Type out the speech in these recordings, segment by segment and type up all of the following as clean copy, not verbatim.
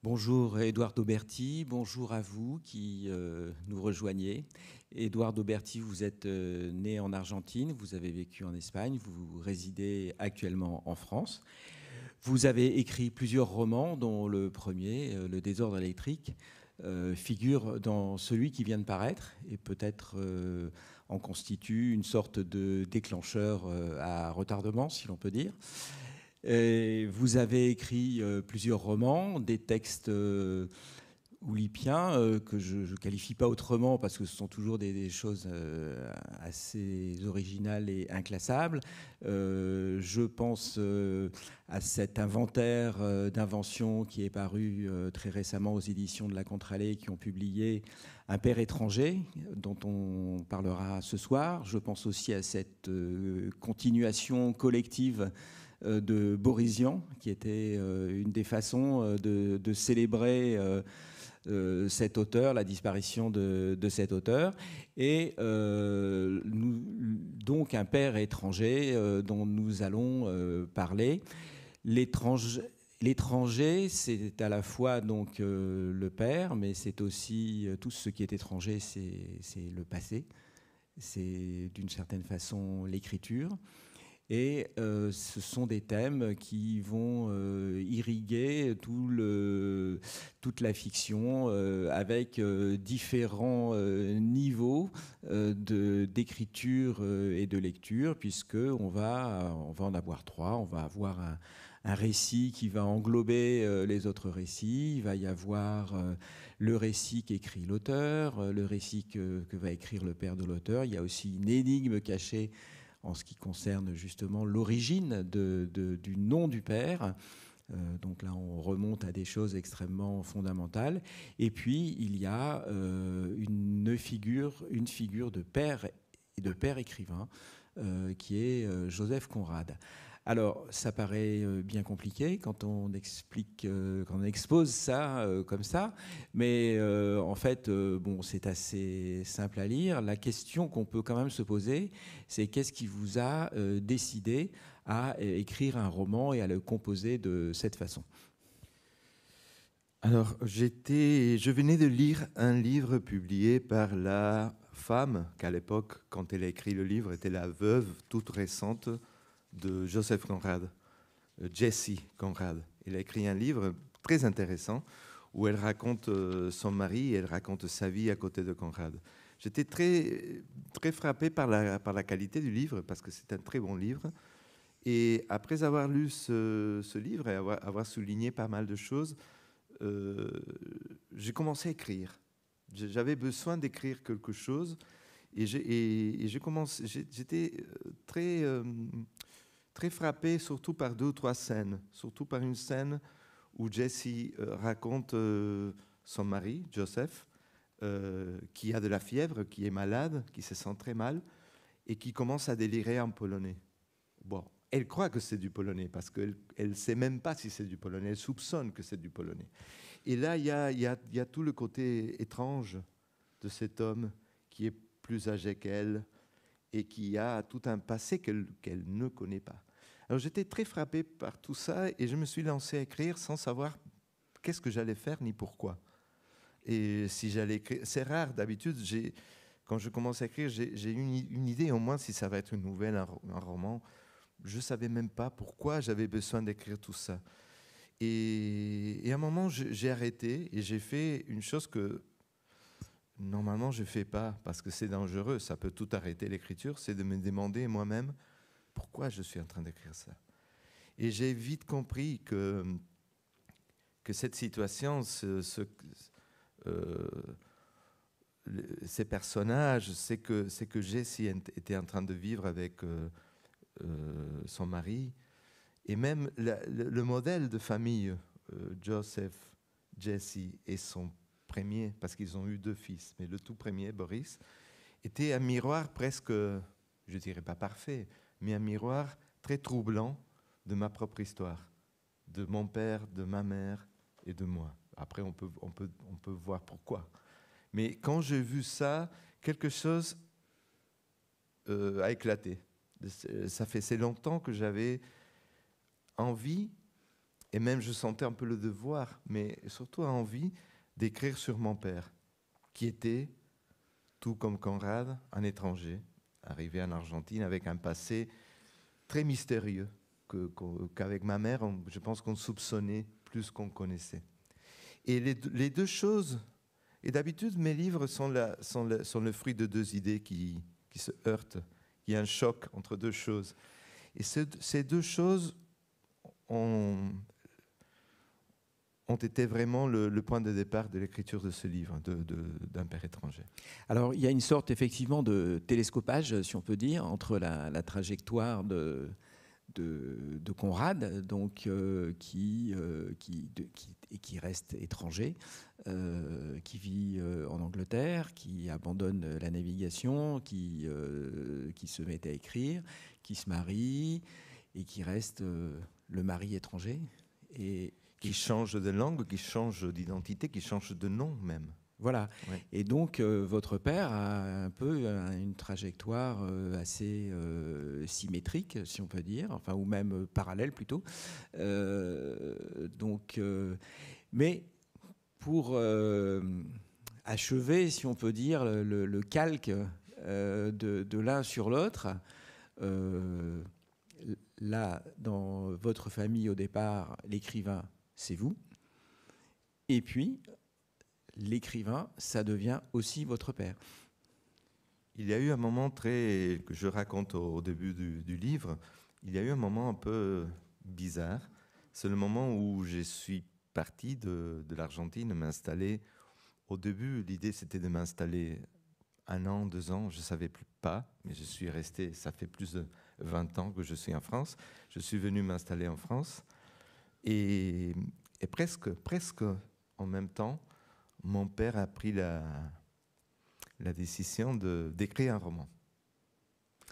Bonjour Édouard Dauberti, bonjour à vous qui nous rejoignez. Édouard Dauberti, vous êtes né en Argentine, vous avez vécu en Espagne, vous résidez actuellement en France. Vous avez écrit plusieurs romans, dont le premier, Le désordre électrique, figure dans celui qui vient de paraître et peut-être en constitue une sorte de déclencheur à retardement, si l'on peut dire. Et vous avez écrit plusieurs romans, des textes oulipiens que je ne qualifie pas autrement parce que ce sont toujours des choses assez originales et inclassables. Je pense à cet inventaire d'inventions qui est paru très récemment aux éditions de La Contralée, qui ont publié Un père étranger, dont on parlera ce soir. Je pense aussi à cette continuation collective de Boris-Vian, qui était une des façons de célébrer cet auteur, la disparition de cet auteur, et donc Un père étranger dont nous allons parler. L'étranger, c'est à la fois donc le père, mais c'est aussi tout ce qui est étranger, c'est le passé, c'est d'une certaine façon l'écriture. Et ce sont des thèmes qui vont irriguer toute la fiction avec différents niveaux d'écriture et de lecture, puisqu'on va en avoir trois. On va avoir un récit qui va englober les autres récits. Il va y avoir le récit qu'écrit l'auteur, le récit que va écrire le père de l'auteur. Il y a aussi une énigme cachée en ce qui concerne justement l'origine du nom du père. Donc là, on remonte à des choses extrêmement fondamentales. Et puis, il y a une figure de père et de père écrivain qui est Joseph Conrad. Alors, ça paraît bien compliqué quand on explique, quand on expose ça comme ça, mais en fait, bon, c'est assez simple à lire. La question qu'on peut quand même se poser, c'est qu'est-ce qui vous a décidé à écrire un roman et à le composer de cette façon? Alors, je venais de lire un livre publié par la femme qu'à l'époque, quand elle a écrit le livre, était la veuve toute récente de Joseph Conrad, Jessie Conrad. Elle a écrit un livre très intéressant où elle raconte son mari et elle raconte sa vie à côté de Conrad. J'étais très, très frappé par la qualité du livre parce que c'est un très bon livre. Et après avoir lu ce livre et avoir souligné pas mal de choses, j'ai commencé à écrire. J'avais besoin d'écrire quelque chose et j'étais très, très frappé surtout par deux ou trois scènes, surtout par une scène où Jessie raconte son mari, Joseph, qui a de la fièvre, qui est malade, qui se sent très mal et qui commence à délirer en polonais. Bon, elle croit que c'est du polonais parce qu'elle ne sait même pas si c'est du polonais, elle soupçonne que c'est du polonais. Et là, il y a tout le côté étrange de cet homme qui est plus âgé qu'elle et qui a tout un passé qu'elle ne connaît pas. Alors j'étais très frappé par tout ça et je me suis lancé à écrire sans savoir qu'est-ce que j'allais faire ni pourquoi. Et si j'allais écrire, c'est rare d'habitude, quand je commence à écrire, j'ai une idée au moins si ça va être une nouvelle, un roman. Je ne savais même pas pourquoi j'avais besoin d'écrire tout ça. Et à un moment, j'ai arrêté et j'ai fait une chose que normalement je ne fais pas parce que c'est dangereux, ça peut tout arrêter l'écriture, c'est de me demander moi-même pourquoi je suis en train d'écrire ça. Et j'ai vite compris que cette situation, ces personnages, c'est que Jessie était en train de vivre avec son mari, et même le modèle de famille, Joseph, Jessie et son premier, parce qu'ils ont eu deux fils, mais le tout premier, Boris, était un miroir presque, je dirais pas parfait, mais un miroir très troublant de ma propre histoire, de mon père, de ma mère et de moi. Après, on peut voir pourquoi. Mais quand j'ai vu ça, quelque chose a éclaté. C'est longtemps que j'avais envie Et même, je sentais un peu le devoir, mais surtout envie d'écrire sur mon père, qui était, tout comme Conrad, un étranger, arrivé en Argentine avec un passé très mystérieux, qu'avec ma mère, je pense qu'on soupçonnait plus qu'on connaissait. Et les deux choses, et d'habitude, mes livres sont le fruit de deux idées qui se heurtent. Il y a un choc entre deux choses. Et ces deux choses ont été vraiment le point de départ de l'écriture de ce livre, d'un père étranger. Alors, il y a une sorte effectivement de télescopage, si on peut dire, entre la trajectoire de Conrad, donc, qui reste étranger, qui vit en Angleterre, qui abandonne la navigation, qui se met à écrire, qui se marie et qui reste le mari étranger. Et qui change de langue, qui change d'identité, qui change de nom même. Voilà. Ouais. Et donc, votre père a un peu une trajectoire assez symétrique, si on peut dire, enfin, ou même parallèle plutôt. Mais pour achever, si on peut dire, le calque de l'un sur l'autre, là, dans votre famille, au départ, l'écrivain, c'est vous. Et puis, l'écrivain, ça devient aussi votre père. Il y a eu un moment que je raconte au début du livre, il y a eu un moment un peu bizarre. C'est le moment où je suis parti de l'Argentine, m'installer. Au début, l'idée, c'était de m'installer 1 an, 2 ans, je ne savais plus pas, mais je suis resté, ça fait plus de 20 ans que je suis en France. Je suis venu m'installer en France. Et presque en même temps, mon père a pris la décision d'écrire un roman.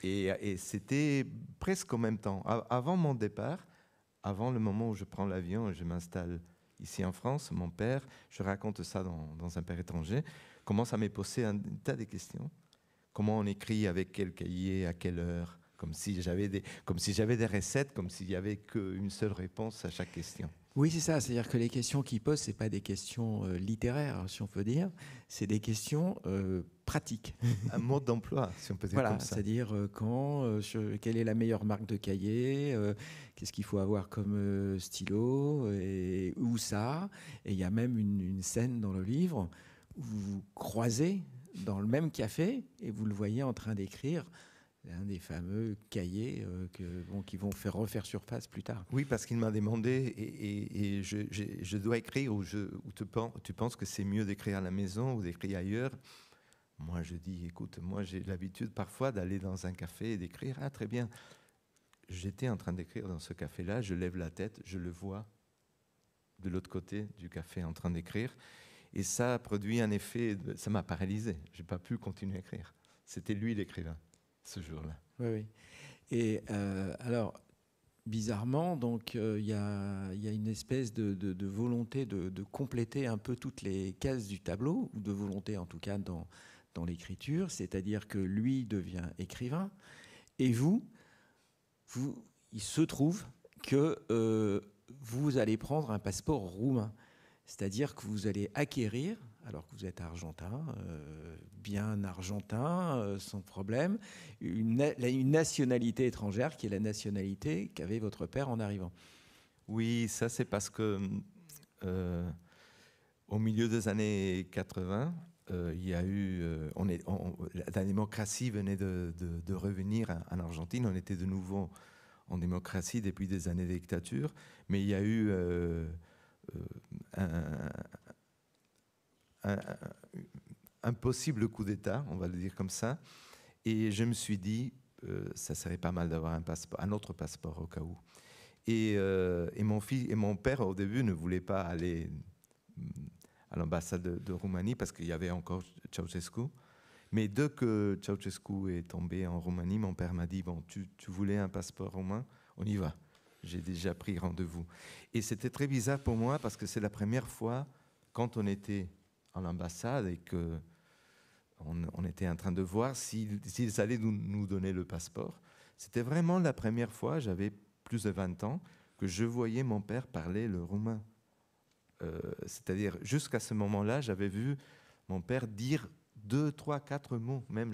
Et c'était presque en même temps. Avant mon départ, avant le moment où je prends l'avion et je m'installe ici en France, mon père, je raconte ça dans un père étranger, commence à me poser un tas de questions. Comment on écrit, avec quel cahier, à quelle heure, comme si j'avais des recettes, comme s'il n'y avait qu'une seule réponse à chaque question. Oui, c'est ça. C'est-à-dire que les questions qu'il pose, ce n'est pas des questions littéraires, si on peut dire. C'est des questions pratiques. Un mode d'emploi, si on peut dire voilà, comme ça. C'est-à-dire quelle est la meilleure marque de cahier, qu'est-ce qu'il faut avoir comme stylo, et où ça. Et il y a même une scène dans le livre où vous vous croisez dans le même café et vous le voyez en train d'écrire un des fameux cahiers qui vont refaire surface plus tard. Oui, parce qu'il m'a demandé, et je dois écrire, ou tu penses que c'est mieux d'écrire à la maison ou d'écrire ailleurs? Moi, je dis, écoute, moi j'ai l'habitude parfois d'aller dans un café et d'écrire. Ah, très bien. J'étais en train d'écrire dans ce café-là, je lève la tête, je le vois de l'autre côté du café en train d'écrire. Et ça a produit un effet, ça m'a paralysé. Je n'ai pas pu continuer à écrire. C'était lui l'écrivain, ce jour-là. Oui, oui. Et alors, bizarrement, donc il y a une espèce de volonté de compléter un peu toutes les cases du tableau, ou de volonté en tout cas dans l'écriture, c'est-à-dire que lui devient écrivain, et il se trouve que vous allez prendre un passeport roumain, c'est-à-dire que vous allez acquérir, alors que vous êtes argentin, bien argentin, sans problème, une nationalité étrangère qui est la nationalité qu'avait votre père en arrivant. Oui, ça c'est parce que au milieu des années 80, il y a eu, la démocratie venait de revenir en Argentine. On était de nouveau en démocratie depuis des années de dictature, mais il y a eu un possible coup d'État, on va le dire comme ça. Et je me suis dit, ça serait pas mal d'avoir un autre passeport au cas où. Et mon père, au début, ne voulait pas aller à l'ambassade de Roumanie parce qu'il y avait encore Ceausescu. Mais dès que Ceausescu est tombé en Roumanie, mon père m'a dit, bon, tu voulais un passeport roumain, on y va. J'ai déjà pris rendez-vous. Et c'était très bizarre pour moi parce que c'est la première fois, quand on était à l'ambassade et qu'on était en train de voir s'ils allaient nous donner le passeport. C'était vraiment la première fois, j'avais plus de 20 ans, que je voyais mon père parler le roumain. C'est-à-dire, jusqu'à ce moment-là, j'avais vu mon père dire 2, 3, 4 mots. Même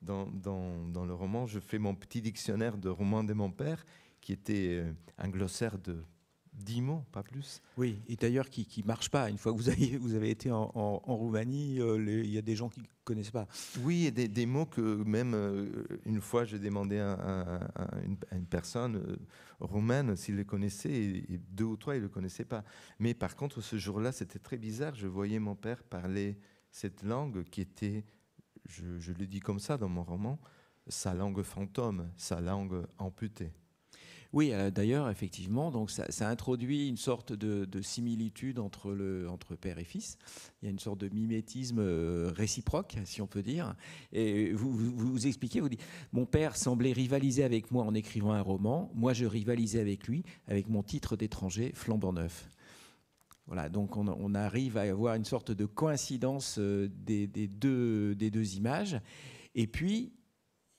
dans le roman, je fais mon petit dictionnaire de roumain de mon père, qui était un glossaire de 10 mots, pas plus. Oui, et d'ailleurs qui ne marche pas. Une fois que vous avez été en Roumanie, il y a des gens qui ne connaissent pas. Oui, et des mots que même une fois, j'ai demandé à une personne roumaine s'il les connaissait, et 2 ou 3, ils ne le connaissaient pas. Mais par contre, ce jour-là, c'était très bizarre. Je voyais mon père parler cette langue qui était, je le dis comme ça dans mon roman, sa langue fantôme, sa langue amputée. Oui, d'ailleurs, effectivement, donc ça introduit une sorte de similitude entre père et fils. Il y a une sorte de mimétisme réciproque, si on peut dire. Et vous expliquez, vous dites, mon père semblait rivaliser avec moi en écrivant un roman. Moi, je rivalisais avec lui, avec mon titre d'étranger flambant neuf. Voilà, donc on arrive à avoir une sorte de coïncidence des deux images. Et puis,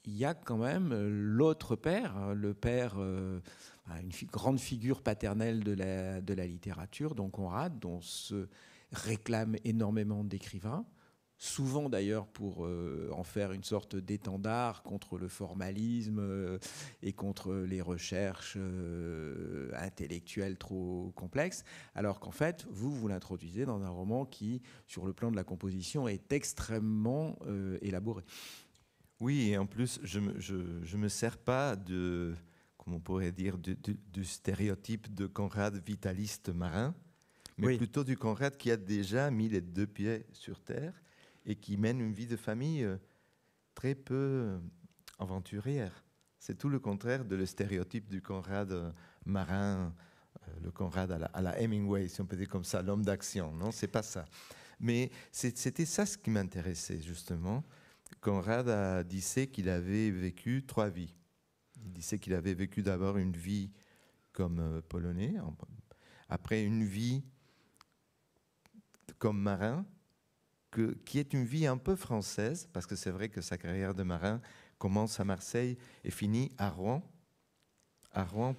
il y a quand même l'autre père, le père, une grande figure paternelle de la littérature, donc Conrad, dont se réclament énormément d'écrivains, souvent d'ailleurs pour en faire une sorte d'étendard contre le formalisme et contre les recherches intellectuelles trop complexes, alors qu'en fait, vous l'introduisez dans un roman qui, sur le plan de la composition, est extrêmement élaboré. Oui, et en plus, je ne me sers pas de, comment on pourrait dire, du stéréotype de Conrad vitaliste marin, mais Oui. plutôt du Conrad qui a déjà mis les 2 pieds sur terre et qui mène une vie de famille très peu aventurière. C'est tout le contraire de le stéréotype du Conrad marin, le Conrad à la Hemingway, si on peut dire comme ça, l'homme d'action. Non, c'est pas ça. Mais c'était ça ce qui m'intéressait justement. Conrad disait qu'il avait vécu 3 vies. Il disait qu'il avait vécu d'abord une vie comme Polonais, après une vie comme marin, qui est une vie un peu française, parce que c'est vrai que sa carrière de marin commence à Marseille et finit à Rouen,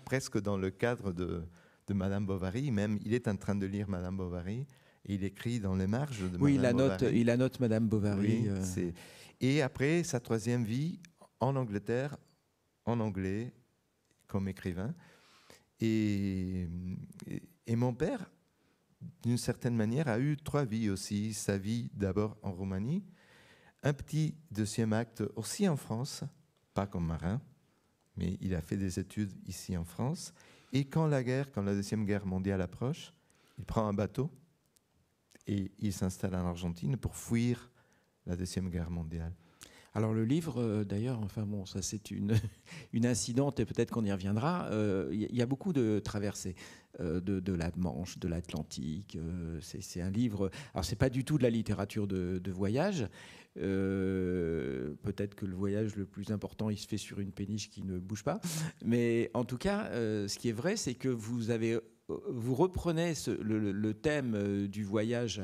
presque dans le cadre de Madame Bovary. Même, il est en train de lire Madame Bovary et il écrit dans les marges de Madame Bovary. Il annote Madame Bovary. Oui, et après, sa 3e vie, en Angleterre, en anglais, comme écrivain. Et mon père, d'une certaine manière, a eu 3 vies aussi. Sa vie d'abord en Roumanie, un petit 2e acte aussi en France, pas comme marin, mais il a fait des études ici en France. Et quand la 2e guerre mondiale approche, il prend un bateau et il s'installe en Argentine pour fuir la 2e guerre mondiale. Alors le livre, d'ailleurs, enfin bon, ça c'est une incidente et peut-être qu'on y reviendra. Il y a beaucoup de traversées de la Manche, de l'Atlantique. C'est un livre. Alors c'est pas du tout de la littérature de voyage. Peut-être que le voyage le plus important, il se fait sur une péniche qui ne bouge pas. Mais en tout cas, ce qui est vrai, c'est que vous reprenez le thème du voyage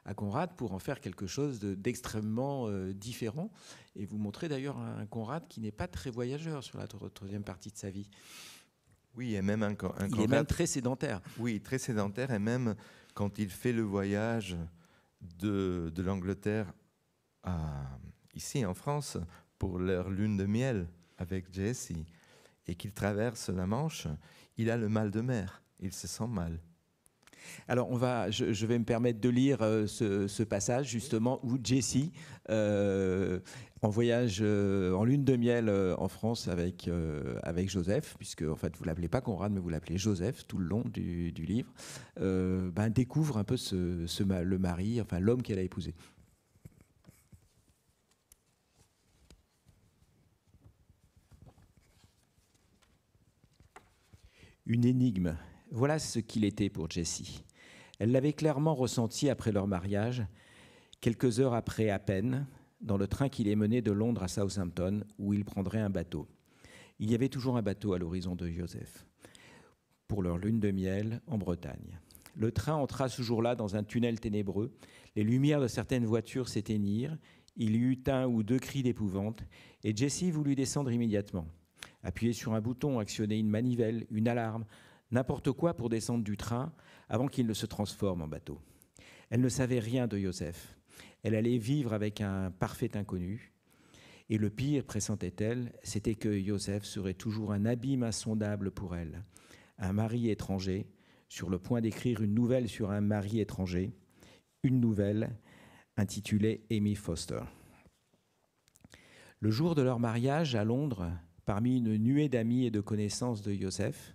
à Conrad pour en faire quelque chose d'extrêmement différent. Et vous montrez d'ailleurs un Conrad qui n'est pas très voyageur sur la 3e partie de sa vie. Oui, et même il est même très sédentaire. Oui, très sédentaire. Et même quand il fait le voyage de l'Angleterre ici en France pour leur lune de miel avec Jessie et qu'il traverse la Manche, il a le mal de mer. Il se sent mal. Alors, je vais me permettre de lire ce passage, justement, où Jessie, en voyage en lune de miel en France avec Joseph, puisque en fait, vous ne l'appelez pas Conrad, mais vous l'appelez Joseph tout le long du livre, découvre un peu le mari, enfin l'homme qu'elle a épousé. Une énigme. Voilà ce qu'il était pour Jessie. Elle l'avait clairement ressenti après leur mariage, quelques heures après à peine, dans le train qui les menait de Londres à Southampton, où ils prendraient un bateau. Il y avait toujours un bateau à l'horizon de Joseph, pour leur lune de miel en Bretagne. Le train entra ce jour-là dans un tunnel ténébreux. Les lumières de certaines voitures s'éteignirent. Il y eut 1 ou 2 cris d'épouvante, et Jessie voulut descendre immédiatement. Appuyer sur un bouton, actionner une manivelle, une alarme. N'importe quoi pour descendre du train avant qu'il ne se transforme en bateau. Elle ne savait rien de Joseph. Elle allait vivre avec un parfait inconnu. Et le pire, pressentait-elle, c'était que Joseph serait toujours un abîme insondable pour elle. Un mari étranger, sur le point d'écrire une nouvelle sur un mari étranger, une nouvelle intitulée Amy Foster. Le jour de leur mariage à Londres, parmi une nuée d'amis et de connaissances de Joseph,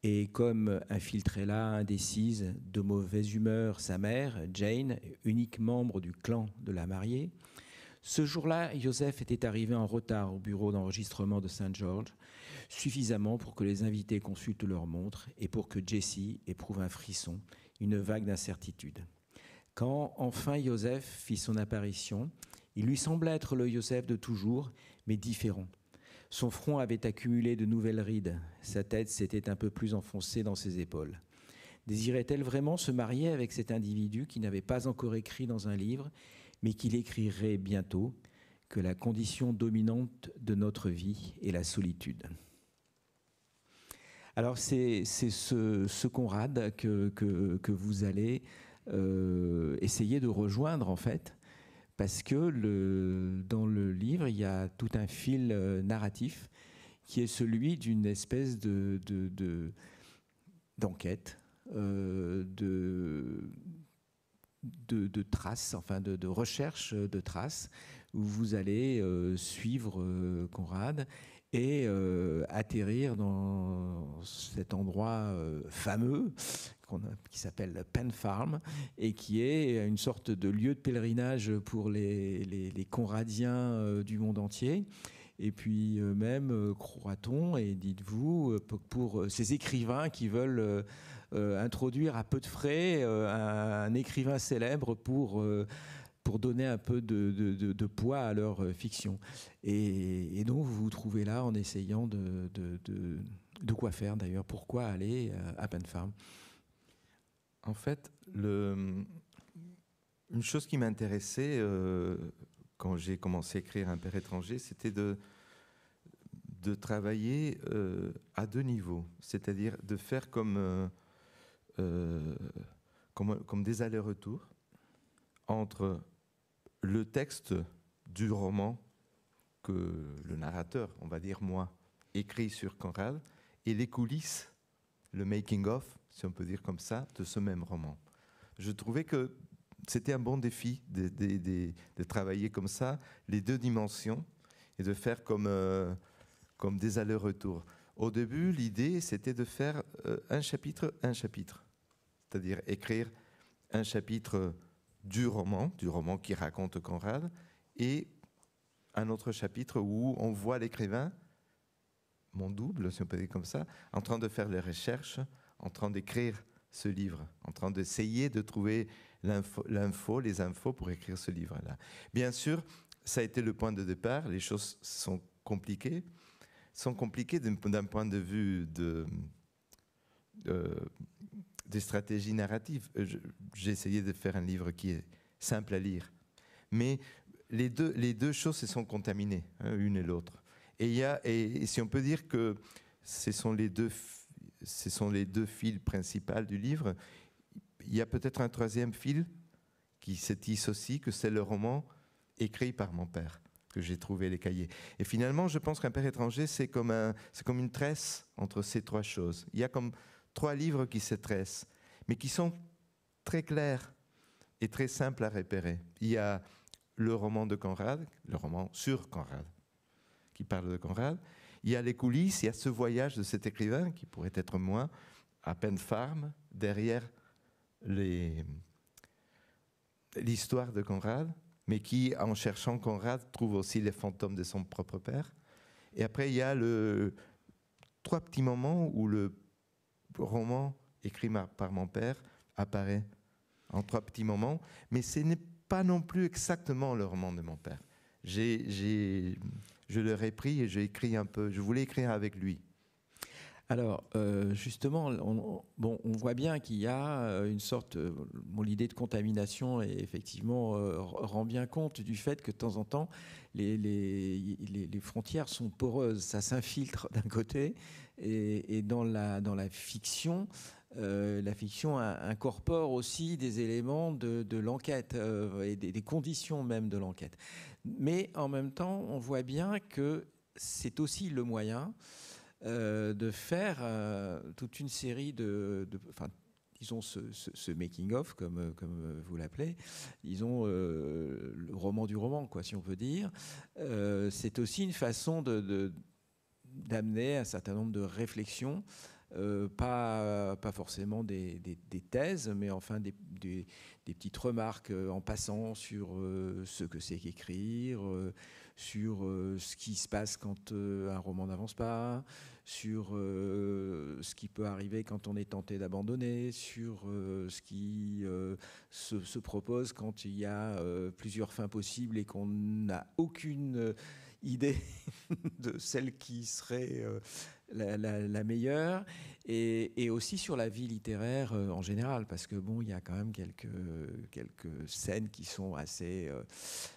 et comme infiltrée là, indécise, de mauvaise humeur, sa mère, Jane, unique membre du clan de la mariée, ce jour-là, Joseph était arrivé en retard au bureau d'enregistrement de St. George, suffisamment pour que les invités consultent leurs montres et pour que Jessie éprouve un frisson, une vague d'incertitude. Quand enfin Joseph fit son apparition, il lui semblait être le Joseph de toujours, mais différent. Son front avait accumulé de nouvelles rides, sa tête s'était un peu plus enfoncée dans ses épaules. Désirait-elle vraiment se marier avec cet individu qui n'avait pas encore écrit dans un livre, mais qu'il écrirait bientôt, que la condition dominante de notre vie est la solitude. Alors c'est ce Conrad que vous allez essayer de rejoindre en fait, parce que dans le livre, il y a tout un fil narratif qui est celui d'une espèce d'enquête, de traces, enfin de recherche de traces, où vous allez suivre Conrad et atterrir dans cet endroit fameux qui s'appelle Penn Farm et qui est une sorte de lieu de pèlerinage pour les Conradiens du monde entier. Et puis même, croit-on, et dites-vous, pour ces écrivains qui veulent introduire à peu de frais un écrivain célèbre pour donner un peu de poids à leur fiction. Et donc vous vous trouvez là en essayant de quoi faire d'ailleurs. Pourquoi aller à Penn Farm? En fait, une chose qui m'intéressait quand j'ai commencé à écrire Un père étranger, c'était de travailler à deux niveaux, c'est-à-dire de faire comme des allers-retours entre le texte du roman que le narrateur, on va dire moi, écrit sur Conrad, et les coulisses, le making-of, si on peut dire comme ça, de ce même roman. Je trouvais que c'était un bon défi de travailler comme ça, les deux dimensions, et de faire comme des allers-retours. Au début, l'idée, c'était de faire un chapitre, c'est-à-dire écrire un chapitre du roman qui raconte Conrad, et un autre chapitre où on voit l'écrivain, mon double, si on peut dire comme ça, en train de faire les recherches, en train d'écrire ce livre, en train d'essayer de trouver les infos pour écrire ce livre-là. Bien sûr, ça a été le point de départ, les choses sont compliquées d'un point de vue des stratégies narratives. J'ai essayé de faire un livre qui est simple à lire, mais les deux choses se sont contaminées, hein, une et l'autre. Et si on peut dire que ce sont les deux fils principaux du livre, il y a peut-être un troisième fil qui se tisse aussi, que c'est le roman écrit par mon père, que j'ai trouvé les cahiers. Et finalement, je pense qu'Un père étranger, c'est comme une tresse entre ces trois choses. Il y a comme trois livres qui se tressent, mais qui sont très clairs et très simples à repérer. Il y a le roman de Conrad, le roman sur Conrad, qui parle de Conrad. Il y a les coulisses, il y a ce voyage de cet écrivain, qui pourrait être moi, à Penn Farm, derrière l'histoire de Conrad, mais qui, en cherchant Conrad, trouve aussi les fantômes de son propre père. Et après, il y a trois petits moments où le roman écrit par mon père apparaît en trois petits moments, mais ce n'est pas non plus exactement le roman de mon père. Je l'ai repris et j'ai écrit un peu, je voulais écrire avec lui. Alors, justement, on voit bien qu'il y a une sorte... l'idée de contamination, effectivement, rend bien compte du fait que de temps en temps, les frontières sont poreuses. Ça s'infiltre d'un côté, et dans la fiction, incorpore aussi des éléments de l'enquête et des conditions même de l'enquête. Mais en même temps, on voit bien que c'est aussi le moyen de faire toute une série disons ce making-of, comme vous l'appelez, disons le roman du roman, quoi, si on peut dire. C'est aussi une façon d'amener un certain nombre de réflexions, pas forcément des thèses, mais enfin des petites remarques en passant sur ce que c'est qu'écrire, sur ce qui se passe quand un roman n'avance pas, sur ce qui peut arriver quand on est tenté d'abandonner, sur ce qui se propose quand il y a plusieurs fins possibles et qu'on n'a aucune idée de celle qui serait la meilleure, et aussi sur la vie littéraire en général, parce que bon, il y a quand même quelques scènes qui sont assez,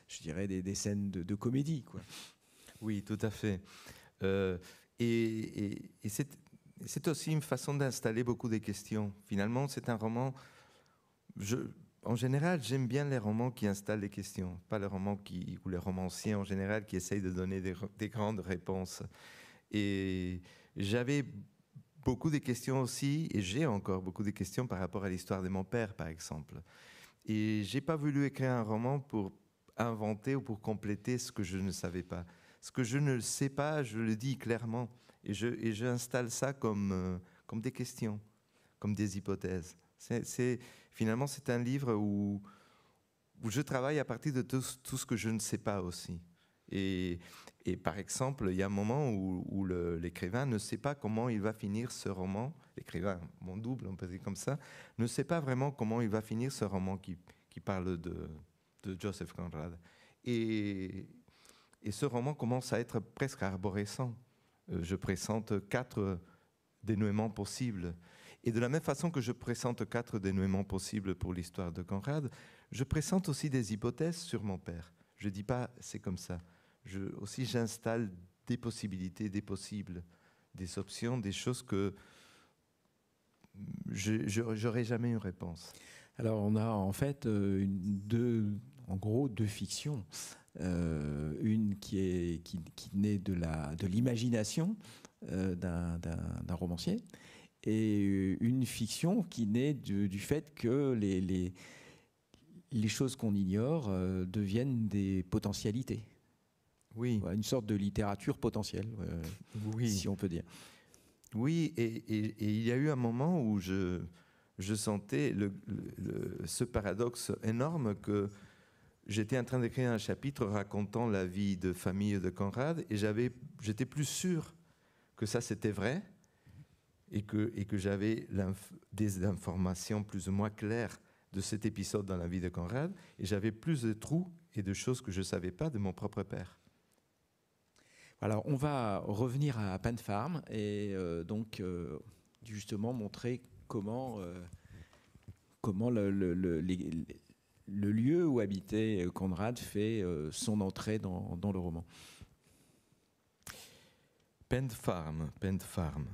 je dirais, des scènes de comédie, quoi. Oui, tout à fait. Et c'est aussi une façon d'installer beaucoup de questions. Finalement, c'est un roman... En général, j'aime bien les romans qui installent les questions, pas les romans ou les romanciers en général qui essayent de donner des grandes réponses. Et j'avais beaucoup de questions aussi, et j'ai encore beaucoup de questions par rapport à l'histoire de mon père, par exemple. Et j'ai pas voulu écrire un roman pour inventer ou pour compléter ce que je ne savais pas. Ce que je ne sais pas, je le dis clairement, et j'installe ça comme des questions, comme des hypothèses. Finalement, c'est un livre où je travaille à partir de tout ce que je ne sais pas aussi. Et par exemple, il y a un moment où l'écrivain ne sait pas comment il va finir ce roman. L'écrivain, mon double, on peut dire comme ça, ne sait pas vraiment comment il va finir ce roman qui parle de Joseph Conrad. Et ce roman commence à être presque arborescent. Je pressente 4 dénouements possibles. Et de la même façon que je pressente 4 dénouements possibles pour l'histoire de Conrad, je pressente aussi des hypothèses sur mon père. Je ne dis pas c'est comme ça. J'installe des possibilités, des possibles, des options, des choses que je n'aurais jamais une réponse. Alors on a en fait en gros deux fictions. Une qui naît de l'imagination d'un romancier, et une fiction qui naît du fait que les choses qu'on ignore deviennent des potentialités. Oui. Une sorte de littérature potentielle, oui. Si on peut dire. Oui, et il y a eu un moment où je sentais ce paradoxe énorme que j'étais en train d'écrire un chapitre racontant la vie de famille de Conrad, et j'étais plus sûr que ça c'était vrai, et que j'avais des informations plus ou moins claires de cet épisode dans la vie de Conrad, et j'avais plus de trous et de choses que je ne savais pas de mon propre père. Alors, on va revenir à Pan Farm et donc justement montrer comment le lieu où habitait Conrad fait son entrée dans le roman. Pan Farm.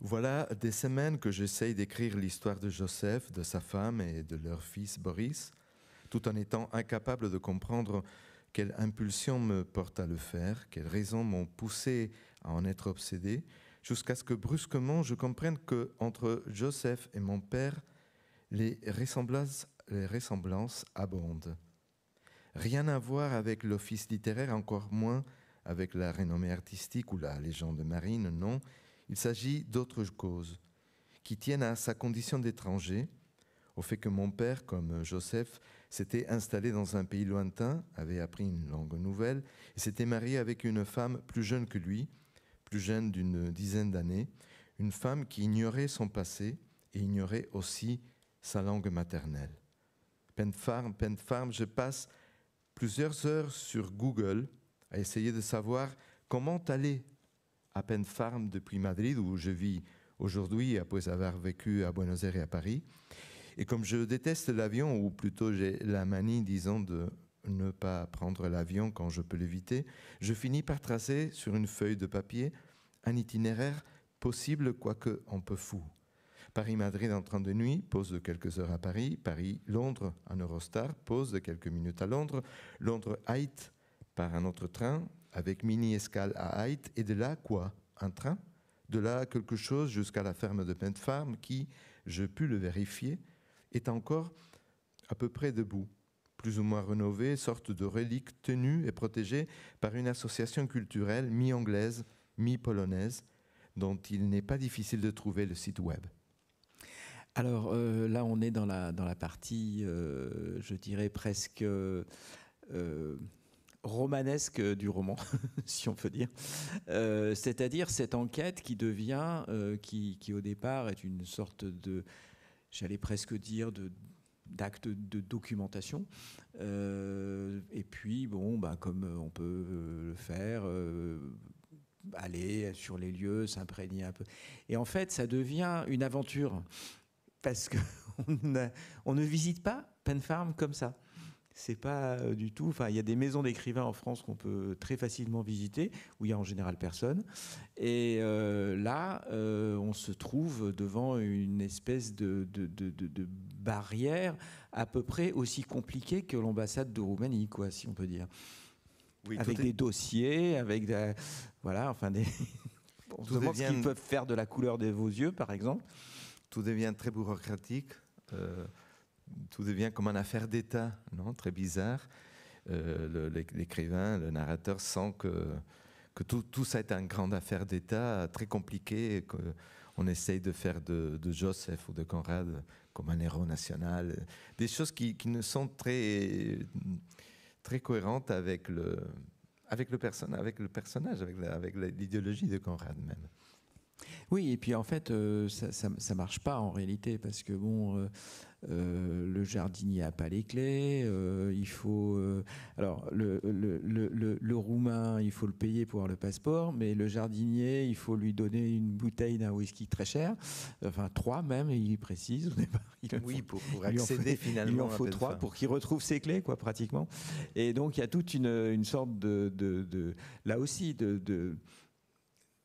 Voilà des semaines que j'essaye d'écrire l'histoire de Joseph, de sa femme et de leur fils Boris, tout en étant incapable de comprendre quelle impulsion me porte à le faire, quelles raisons m'ont poussé à en être obsédé, jusqu'à ce que brusquement je comprenne qu'entre Joseph et mon père, les ressemblances abondent. Rien à voir avec l'office littéraire, encore moins avec la renommée artistique ou la légende marine, non. Il s'agit d'autres causes, qui tiennent à sa condition d'étranger, au fait que mon père, comme Joseph, s'était installé dans un pays lointain, avait appris une langue nouvelle et s'était marié avec une femme plus jeune que lui, plus jeune d'une dizaine d'années, une femme qui ignorait son passé et ignorait aussi sa langue maternelle. Pan Farm, je passe plusieurs heures sur Google à essayer de savoir comment aller à Penn Farm depuis Madrid, où je vis aujourd'hui, après avoir vécu à Buenos Aires et à Paris. Et comme je déteste l'avion, ou plutôt j'ai la manie, disons, de ne pas prendre l'avion quand je peux l'éviter, je finis par tracer sur une feuille de papier un itinéraire possible, quoique un peu fou. Paris-Madrid en train de nuit, pause de quelques heures à Paris. Paris-Londres en Eurostar, pause de quelques minutes à Londres. Londres-Haït par un autre train, avec mini-escale à Haït. Et de là, quoi? Un train? De là, quelque chose jusqu'à la ferme de Penn Farm qui, je pus le vérifier, est encore à peu près debout, plus ou moins rénovée, sorte de relique tenue et protégée par une association culturelle mi-anglaise, mi-polonaise, dont il n'est pas difficile de trouver le site web. Alors là, on est dans la partie, je dirais presque romanesque du roman, si on peut dire. C'est-à-dire cette enquête qui devient, qui au départ est une sorte de, j'allais presque dire, d'acte de documentation. Et puis, bon, bah, comme on peut le faire, aller sur les lieux, s'imprégner un peu. Et en fait, ça devient une aventure. Parce qu'on ne visite pas Penn Farm comme ça. C'est pas du tout. Enfin, il y a des maisons d'écrivains en France qu'on peut très facilement visiter, où il y a en général personne. Et là, on se trouve devant une espèce de barrière à peu près aussi compliquée que l'ambassade de Roumanie, quoi, si on peut dire. Oui, avec des dossiers, avec voilà, enfin des. On se demande ce qu'ils peuvent faire de la couleur de vos yeux, par exemple. Tout devient très bureaucratique, tout devient comme une affaire d'État, non? Très bizarre. L'écrivain, le narrateur sent que tout ça est une grande affaire d'État, très compliquée, qu'on essaye de faire de Joseph ou de Conrad comme un héros national. Des choses qui ne sont très, très cohérentes avec le personnage, avec l'idéologie de Conrad même. Oui, et puis en fait, ça marche pas en réalité, parce que bon, le jardinier n'a pas les clés, il faut... alors, le Roumain, il faut le payer pour avoir le passeport, mais le jardinier, il faut lui donner une bouteille d'un whisky très cher, enfin 3 même, il précise au départ. Oui, pour accéder finalement. Il en faut 3 pour qu'il retrouve ses clés, quoi, pratiquement. Et donc, il y a toute une sorte là aussi,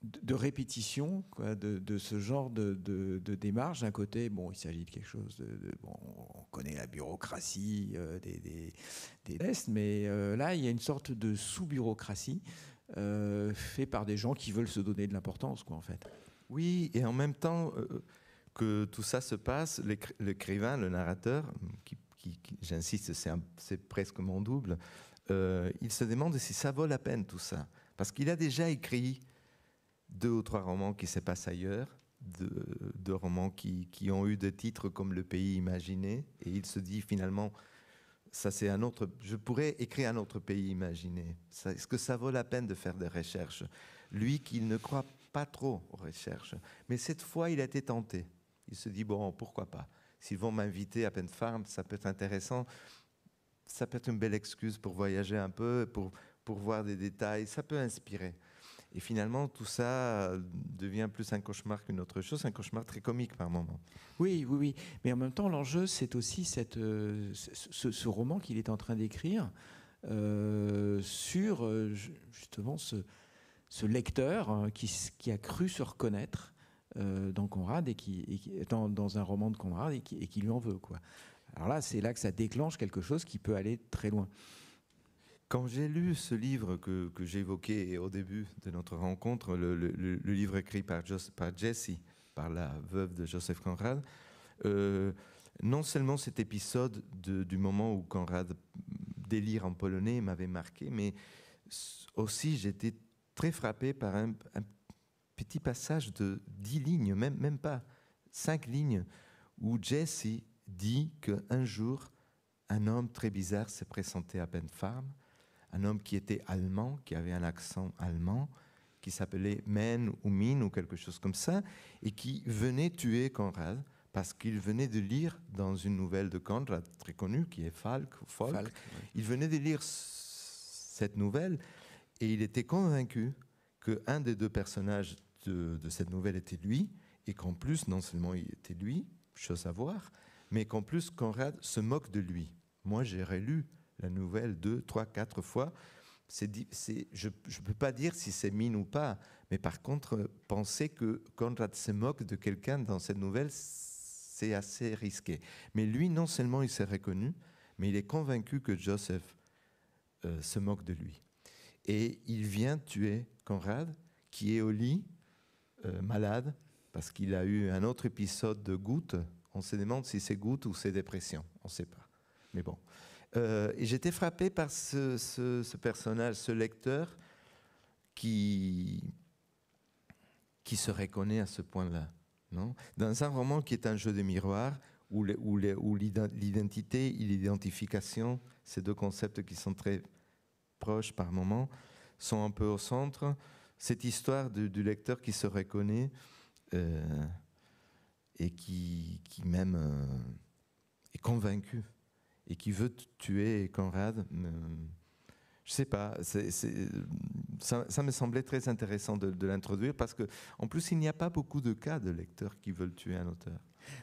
de répétition, quoi, de ce genre de démarche. D'un côté, bon, il s'agit de quelque chose bon, on connaît la bureaucratie des tests, mais là, il y a une sorte de sous-bureaucratie faite par des gens qui veulent se donner de l'importance, quoi, en fait. Oui, et en même temps que tout ça se passe, l'écrivain, le narrateur, qui j'insiste, c'est presque mon double, il se demande si ça vaut la peine tout ça, parce qu'il a déjà écrit 2 ou 3 romans qui se passent ailleurs, de romans qui ont eu des titres comme Le Pays Imaginé, et il se dit finalement, ça c'est un autre, je pourrais écrire un autre pays imaginé. Est-ce que ça vaut la peine de faire des recherches? Lui qui ne croit pas trop aux recherches, mais cette fois il a été tenté. Il se dit, bon, pourquoi pas? S'ils vont m'inviter à Penn Farm, ça peut être intéressant, ça peut être une belle excuse pour voyager un peu, pour voir des détails, ça peut inspirer. Et finalement, tout ça devient plus un cauchemar qu'une autre chose, un cauchemar très comique par moments. Oui. Mais en même temps, l'enjeu, c'est aussi ce roman qu'il est en train d'écrire sur justement ce lecteur qui a cru se reconnaître dans Conrad dans un roman de Conrad et qui lui en veut, quoi. Alors là, c'est là que ça déclenche quelque chose qui peut aller très loin. Quand j'ai lu ce livre que j'évoquais au début de notre rencontre, le livre écrit par Jessie, par la veuve de Joseph Conrad, non seulement cet épisode du moment où Conrad délire en polonais m'avait marqué, mais aussi j'étais très frappé par un petit passage de 10 lignes, même pas 5 lignes, où Jessie dit qu'un jour, un homme très bizarre s'est présenté à Penn Farm, un homme qui était allemand, qui avait un accent allemand, qui s'appelait Men ou Min ou quelque chose comme ça, et qui venait tuer Conrad parce qu'il venait de lire dans une nouvelle de Conrad très connue, qui est Falk. Oui. Il venait de lire cette nouvelle et il était convaincu qu'un des deux personnages de cette nouvelle était lui, et qu'en plus, non seulement il était lui, chose à voir, mais qu'en plus, Conrad se moque de lui. Moi, j'ai relu la nouvelle 2, 3, 4 fois. Je ne peux pas dire si c'est mine ou pas, mais par contre, penser que Conrad se moque de quelqu'un dans cette nouvelle, c'est assez risqué. Mais lui, non seulement il s'est reconnu, mais il est convaincu que Joseph se moque de lui. Et il vient tuer Conrad, qui est au lit, malade, parce qu'il a eu un autre épisode de goutte. On se demande si c'est goutte ou c'est dépression, on ne sait pas. Mais bon. Et j'étais frappé par ce personnage, ce lecteur qui se reconnaît à ce point-là. Non, dans un roman qui est un jeu de miroir, où l'identité et l'identification, ces deux concepts qui sont très proches par moments, sont un peu au centre. Cette histoire du lecteur qui se reconnaît et qui même est convaincu et qui veut tuer Conrad, je ne sais pas, ça me semblait très intéressant de l'introduire parce qu'en plus, il n'y a pas beaucoup de cas de lecteurs qui veulent tuer un auteur.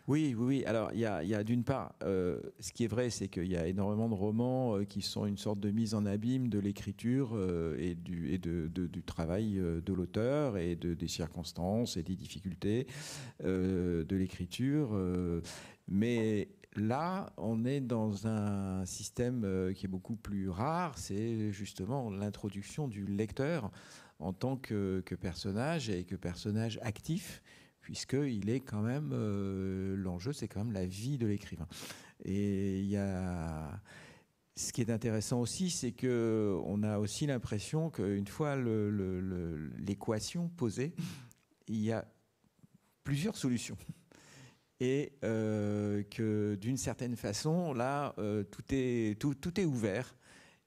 Oui. Alors, il y a d'une part, ce qui est vrai, c'est qu'il y a énormément de romans qui sont une sorte de mise en abîme de l'écriture et du travail de l'auteur et des circonstances et des difficultés de l'écriture. Mais là, on est dans un système qui est beaucoup plus rare, c'est justement l'introduction du lecteur en tant que personnage et que personnage actif, puisqu'il est quand même, l'enjeu, c'est quand même la vie de l'écrivain. Et il y a... Ce qui est intéressant aussi, c'est qu'on a aussi l'impression qu'une fois l'équation posée, il y a plusieurs solutions. Et que d'une certaine façon, là, tout est ouvert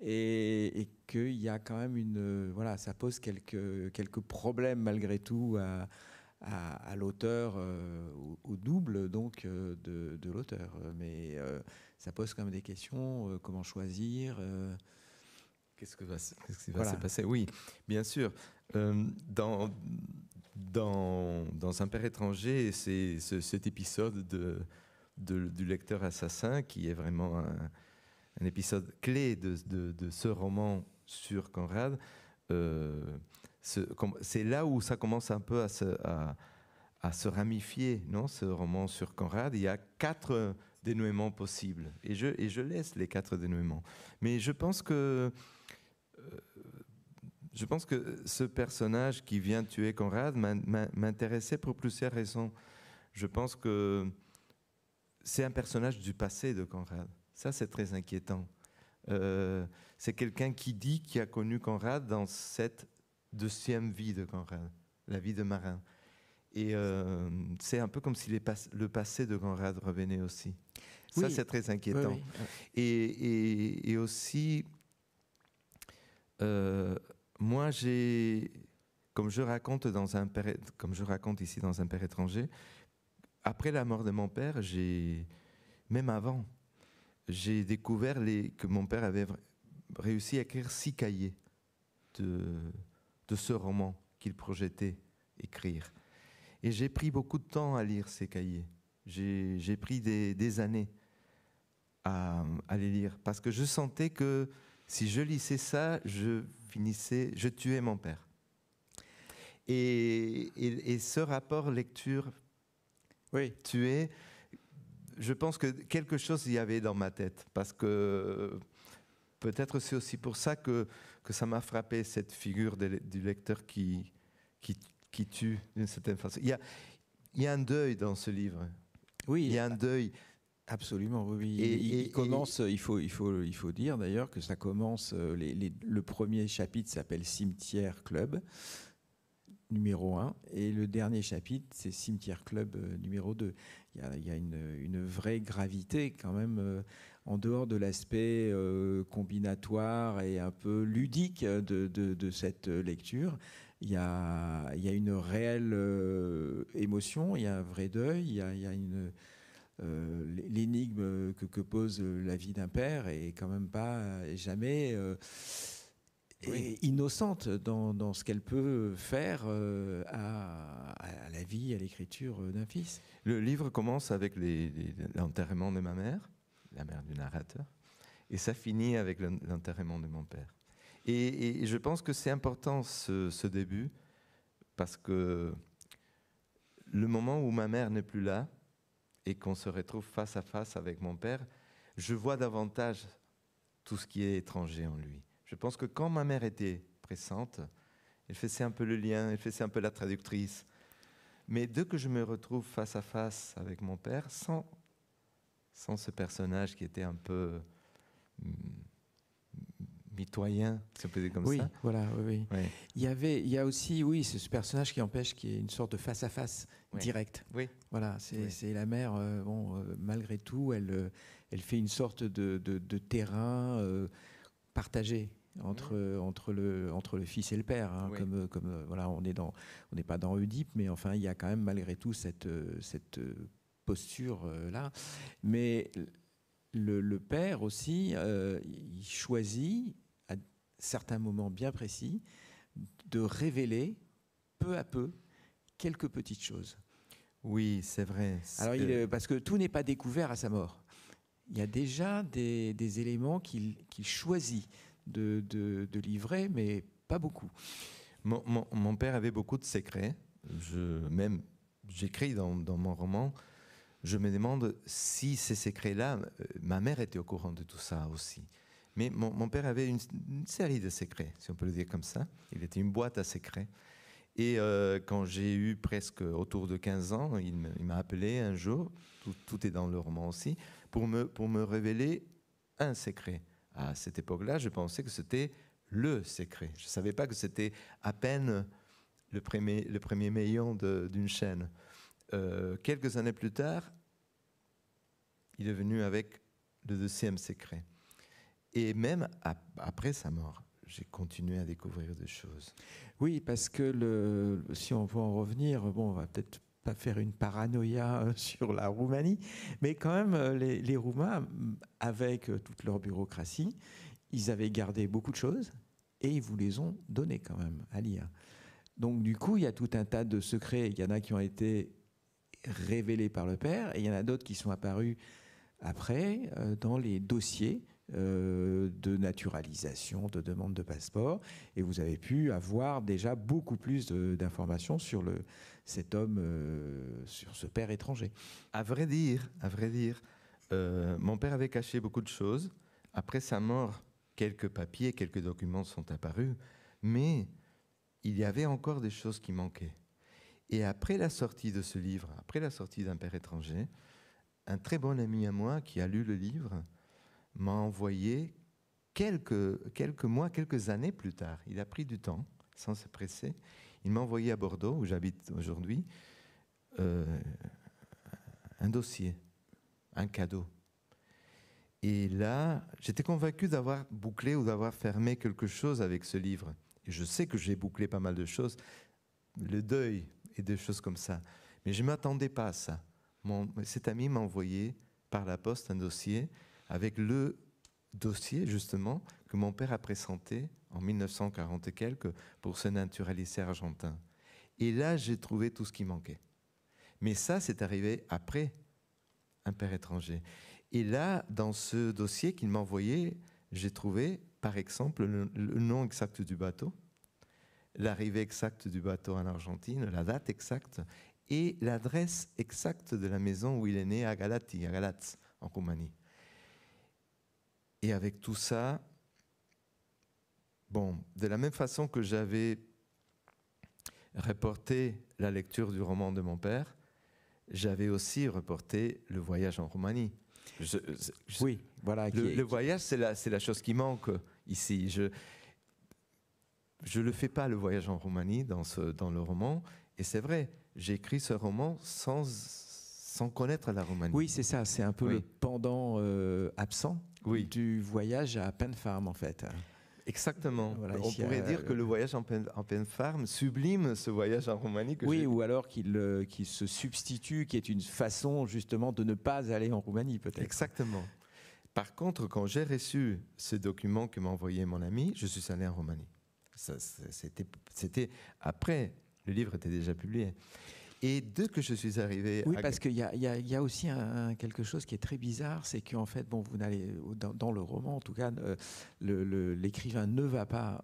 et qu'il y a quand même voilà, ça pose quelques problèmes malgré tout à l'auteur, au double donc de l'auteur. Mais ça pose quand même des questions, comment choisir Qu'est-ce qui va se passer? Oui, bien sûr. Dans Un père étranger, c'est cet épisode du lecteur assassin qui est vraiment un épisode clé de ce roman sur Conrad. C'est là où ça commence un peu à se ramifier, non, ce roman sur Conrad. Il y a 4 dénouements possibles et je laisse les 4 dénouements. Mais je pense que ce personnage qui vient tuer Conrad m'intéressait pour plusieurs raisons. Je pense que c'est un personnage du passé de Conrad. Ça, c'est très inquiétant. C'est quelqu'un qui dit qu'il a connu Conrad dans cette deuxième vie de Conrad, la vie de marin. Et c'est un peu comme si le passé de Conrad revenait aussi. Ça, oui. C'est très inquiétant. Oui. Et aussi... moi, comme je raconte ici dans Un père étranger, après la mort de mon père, même avant, j'ai découvert que mon père avait réussi à écrire 6 cahiers de ce roman qu'il projetait écrire. Et j'ai pris beaucoup de temps à lire ces cahiers. J'ai pris des années à les lire parce que je sentais que si je lisais ça, je tuais mon père. Et ce rapport lecture-tuer, je pense que quelque chose y avait dans ma tête. Parce que peut-être c'est aussi pour ça que ça m'a frappé, cette figure du lecteur qui tue d'une certaine façon. Il y a un deuil dans ce livre. Oui, il y a un deuil. Absolument, oui. Il commence, il faut dire d'ailleurs que ça commence, le premier chapitre s'appelle Cimetière Club, numéro 1, et le dernier chapitre, c'est Cimetière Club, numéro 2. Il y a une vraie gravité quand même, en dehors de l'aspect combinatoire et un peu ludique de cette lecture. Il y a une réelle émotion, il y a un vrai deuil, il y a une... l'énigme que pose la vie d'un père est quand même pas jamais et innocente dans ce qu'elle peut faire à la vie, à l'écriture d'un fils. Le livre commence avec l'enterrement de ma mère, la mère du narrateur, et ça finit avec l'enterrement de mon père. Et je pense que c'est important ce début, parce que le moment où ma mère n'est plus là et qu'on se retrouve face à face avec mon père, je vois davantage tout ce qui est étranger en lui. Je pense que quand ma mère était présente, elle faisait un peu le lien, elle faisait un peu la traductrice. Mais dès que je me retrouve face à face avec mon père, sans ce personnage qui était un peu mitoyen, si on peut dire comme ça. Oui, voilà, oui. Ouais. Il y a aussi, oui, ce personnage qui empêche qu'il y ait une sorte de face-à-face direct. Oui. Voilà, c'est la mère, malgré tout, elle fait une sorte de terrain partagé entre le fils et le père. Hein, Oui. comme voilà, on n'est pas dans Oedipe, mais enfin, il y a quand même malgré tout cette posture là. Mais le père aussi, il choisit à certains moments bien précis de révéler peu à peu quelques petites choses. Oui, c'est vrai. Alors, parce que tout n'est pas découvert à sa mort. Il y a déjà des éléments qu'il choisit de livrer, mais pas beaucoup. Mon père avait beaucoup de secrets. J'écris dans mon roman, je me demande si ces secrets-là, ma mère était au courant de tout ça aussi. Mais mon père avait une série de secrets, si on peut le dire comme ça. Il était une boîte à secrets. Et quand j'ai eu presque autour de 15 ans, il m'a appelé un jour, tout est dans le roman aussi, pour me révéler un secret. À cette époque-là, je pensais que c'était le secret. Je ne savais pas que c'était à peine le premier maillon d'une chaîne. Quelques années plus tard, il est venu avec le deuxième secret. Et même après sa mort, j'ai continué à découvrir des choses. Oui, parce que si on veut en revenir, bon, on va peut-être pas faire une paranoïa sur la Roumanie, mais quand même, les Roumains, avec toute leur bureaucratie, ils avaient gardé beaucoup de choses et ils vous les ont données quand même à lire. Donc du coup, il y a tout un tas de secrets. Il y en a qui ont été révélés par le père et il y en a d'autres qui sont apparus après dans les dossiers de naturalisation, de demande de passeport, et vous avez pu avoir déjà beaucoup plus d'informations sur cet homme, sur ce père étranger. À vrai dire, mon père avait caché beaucoup de choses. Après sa mort, quelques papiers, quelques documents sont apparus, mais il y avait encore des choses qui manquaient. Et après la sortie de ce livre, après la sortie d'Un père étranger, un très bon ami à moi qui a lu le livre m'a envoyé quelques mois, quelques années plus tard. Il a pris du temps, sans se presser. Il m'a envoyé à Bordeaux, où j'habite aujourd'hui, un dossier, un cadeau. Et là, j'étais convaincu d'avoir bouclé ou d'avoir fermé quelque chose avec ce livre. Et je sais que j'ai bouclé pas mal de choses, le deuil et des choses comme ça. Mais je ne m'attendais pas à ça. Cet ami m'a envoyé par la poste un dossier avec le dossier, justement, que mon père a présenté en 1940 et quelques pour se naturaliser argentin. Et là, j'ai trouvé tout ce qui manquait. Mais ça, c'est arrivé après Un père étranger. Et là, dans ce dossier qu'il m'a envoyé, j'ai trouvé, par exemple, le nom exact du bateau, l'arrivée exacte du bateau en Argentine, la date exacte, et l'adresse exacte de la maison où il est né à Galatz, en Roumanie. Et avec tout ça, bon, de la même façon que j'avais reporté la lecture du roman de mon père, j'avais aussi reporté le voyage en Roumanie. Oui, voilà. Le voyage, c'est la chose qui manque ici. Je ne le fais pas, le voyage en Roumanie, dans le roman. Et c'est vrai, j'ai écrit ce roman sans connaître la Roumanie. Oui, c'est ça. C'est un peu le pendant absent du voyage à Pen Farm, en fait. Exactement. Voilà, on pourrait dire que le voyage en Pen Farm sublime ce voyage en Roumanie. Ou alors qu'il se substitue, qui est une façon justement de ne pas aller en Roumanie, peut-être. Exactement. Par contre, quand j'ai reçu ce document que m'a envoyé mon ami, je suis allé en Roumanie. C'était après, le livre était déjà publié. Et dès que je suis arrivé Oui, parce qu'il y a aussi quelque chose qui est très bizarre, c'est qu'en fait, bon, vous n'allez dans le roman, en tout cas, l'écrivain ne va pas